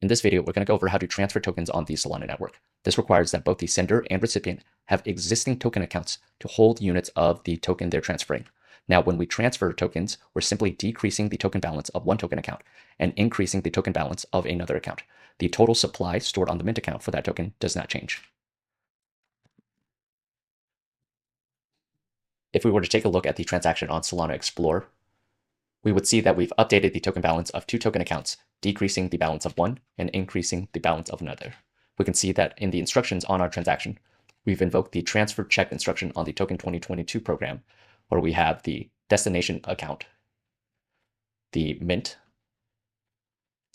In this video, we're going to go over how to transfer tokens on the Solana network. This requires that both the sender and recipient have existing token accounts to hold units of the token they're transferring. Now, when we transfer tokens, we're simply decreasing the token balance of one token account and increasing the token balance of another account. The total supply stored on the mint account for that token does not change. If we were to take a look at the transaction on Solana Explorer, we would see that we've updated the token balance of two token accounts, decreasing the balance of one and increasing the balance of another. We can see that in the instructions on our transaction, we've invoked the transfer check instruction on the token 2022 program, where we have the destination account, the mint,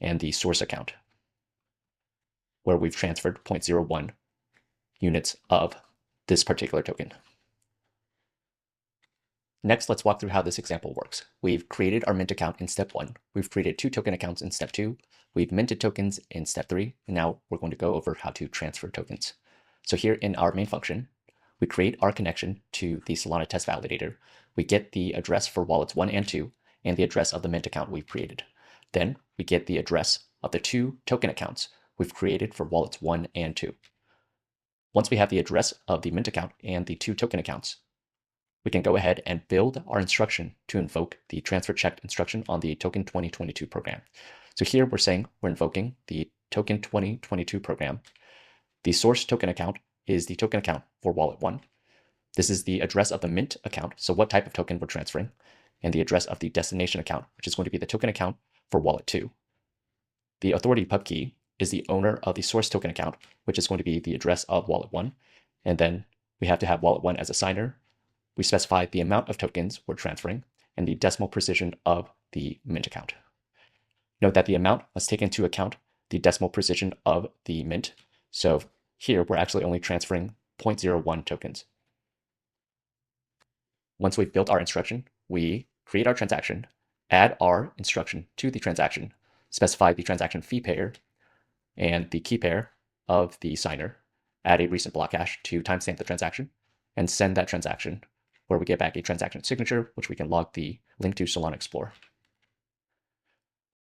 and the source account, where we've transferred 0.01 units of this particular token. Next, let's walk through how this example works. We've created our mint account in step 1. We've created two token accounts in step 2. We've minted tokens in step 3. And now we're going to go over how to transfer tokens. So here in our main function, we create our connection to the Solana test validator. We get the address for wallets 1 and 2 and the address of the mint account we've created. Then we get the address of the two token accounts we've created for wallets 1 and 2. Once we have the address of the mint account and the two token accounts, we can go ahead and build our instruction to invoke the transfer check instruction on the token 2022 program. So here we're saying we're invoking the token 2022 program. The source token account is the token account for wallet 1. This is the address of the mint account, so what type of token we're transferring, and the address of the destination account, which is going to be the token account for wallet 2. The authority pub key is the owner of the source token account, which is going to be the address of wallet 1. And then we have to have wallet 1 as a signer. We specify the amount of tokens we're transferring and the decimal precision of the mint account. Note that the amount must take into account the decimal precision of the mint. So here we're actually only transferring 0.01 tokens. Once we've built our instruction, we create our transaction, add our instruction to the transaction, specify the transaction fee pair and the key pair of the signer, add a recent block hash to timestamp the transaction, and send that transaction, where we get back a transaction signature, which we can log the link to Solana Explorer.